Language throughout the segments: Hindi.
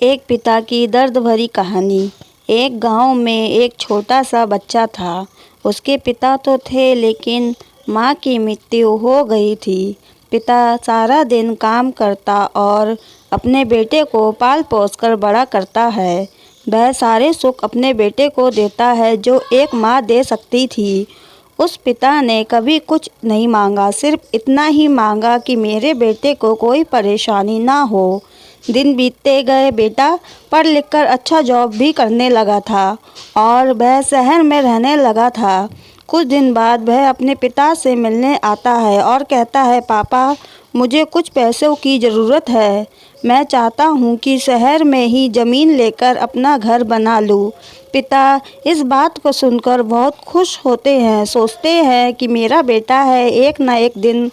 एक पिता की दर्द भरी कहानी। एक गांव में एक छोटा सा बच्चा था। उसके पिता तो थे लेकिन माँ की मृत्यु हो गई थी। पिता सारा दिन काम करता और अपने बेटे को पाल पोस कर बड़ा करता है। वह सारे सुख अपने बेटे को देता है जो एक माँ दे सकती थी। उस पिता ने कभी कुछ नहीं मांगा, सिर्फ इतना ही मांगा कि मेरे बेटे को कोई परेशानी ना हो। दिन बीतते गए, बेटा पढ़ लिख कर अच्छा जॉब भी करने लगा था और वह शहर में रहने लगा था। कुछ दिन बाद वह अपने पिता से मिलने आता है और कहता है, पापा मुझे कुछ पैसों की ज़रूरत है। मैं चाहता हूँ कि शहर में ही ज़मीन लेकर अपना घर बना लूँ। पिता इस बात को सुनकर बहुत खुश होते हैं, सोचते हैं कि मेरा बेटा है, एक ना एक दिन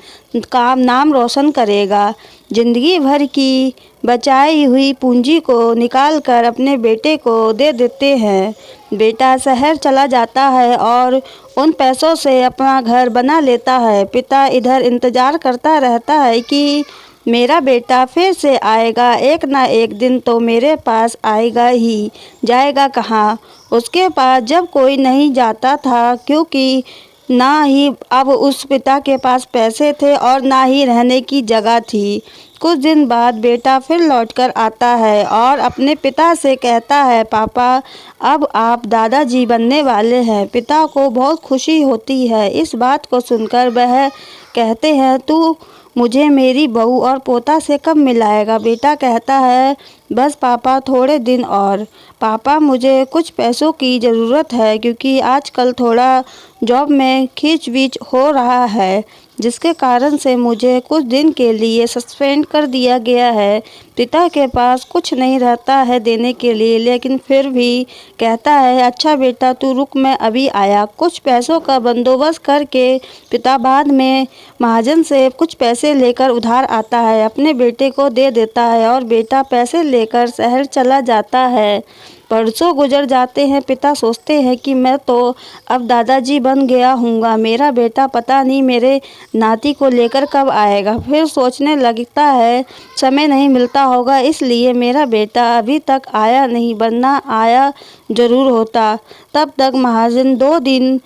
नाम रोशन करेगा। जिंदगी भर की बचाई हुई पूंजी को निकालकर अपने बेटे को दे देते हैं। बेटा शहर चला जाता है और उन पैसों से अपना घर बना लेता है। पिता इधर इंतज़ार करता रहता है कि मेरा बेटा फिर से आएगा, एक ना एक दिन तो मेरे पास आएगा ही। जाएगा कहाँ? उसके पास जब कोई नहीं जाता था, क्योंकि ना ही अब उस पिता के पास पैसे थे और ना ही रहने की जगह थी। कुछ दिन बाद बेटा फिर लौटकर आता है और अपने पिता से कहता है, पापा अब आप दादाजी बनने वाले हैं। पिता को बहुत खुशी होती है। इस बात को सुनकर वह कहते हैं, तू मुझे मेरी बहू और पोता से कब मिलाएगा? बेटा कहता है, बस पापा थोड़े दिन और। पापा मुझे कुछ पैसों की ज़रूरत है, क्योंकि आजकल थोड़ा जॉब में खींच-वीच हो रहा है, जिसके कारण से मुझे कुछ दिन के लिए सस्पेंड कर दिया गया है। पिता के पास कुछ नहीं रहता है देने के लिए, लेकिन फिर भी कहता है, अच्छा बेटा तू रुक, मैं अभी आया। कुछ पैसों का बंदोबस्त करके पिता बाद में महाजन से कुछ पैसे लेकर उधार आता है, अपने बेटे को दे देता है और बेटा पैसे लेकर शहर चला जाता है। बरसों गुजर जाते हैं। पिता सोचते हैं कि मैं तो अब दादाजी बन गया हूँगा, मेरा बेटा पता नहीं मेरे नाती को लेकर कब आएगा। फिर सोचने लगता है, समय नहीं मिलता होगा इसलिए मेरा बेटा अभी तक आया नहीं, वरना आया ज़रूर होता। तब तक महाजन 2 दिन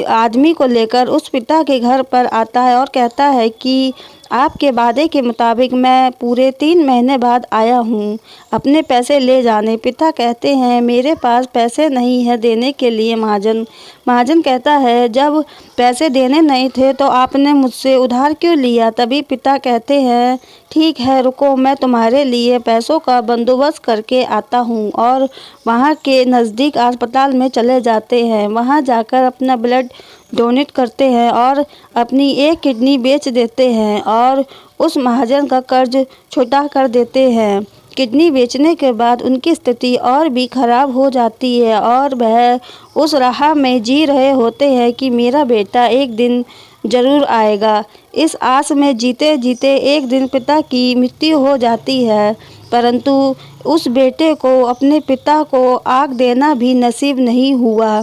आदमी को लेकर उस पिता के घर पर आता है और कहता है कि आपके वादे के मुताबिक मैं पूरे 3 महीने बाद आया हूँ अपने पैसे ले जाने। पिता कहते हैं, मेरे पास पैसे नहीं है देने के लिए महाजन। महाजन कहता है, जब पैसे देने नहीं थे तो आपने मुझसे उधार क्यों लिया? तभी पिता कहते हैं, ठीक है रुको, मैं तुम्हारे लिए पैसों का बंदोबस्त करके आता हूँ। और वहाँ के नज़दीक अस्पताल में चले जाते हैं। वहाँ जाकर अपना ब्लड डोनेट करते हैं और अपनी एक किडनी बेच देते हैं और उस महाजन का कर्ज छुटा कर देते हैं। किडनी बेचने के बाद उनकी स्थिति और भी खराब हो जाती है और वह उस राह में जी रहे होते हैं कि मेरा बेटा एक दिन ज़रूर आएगा। इस आस में जीते जीते एक दिन पिता की मृत्यु हो जाती है, परंतु उस बेटे को अपने पिता को आग देना भी नसीब नहीं हुआ।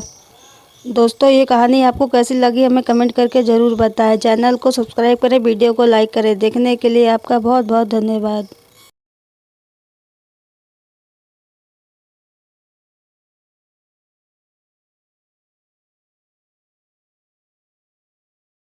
दोस्तों, ये कहानी आपको कैसी लगी हमें कमेंट करके ज़रूर बताएं। चैनल को सब्सक्राइब करें, वीडियो को लाइक करें। देखने के लिए आपका बहुत बहुत धन्यवाद।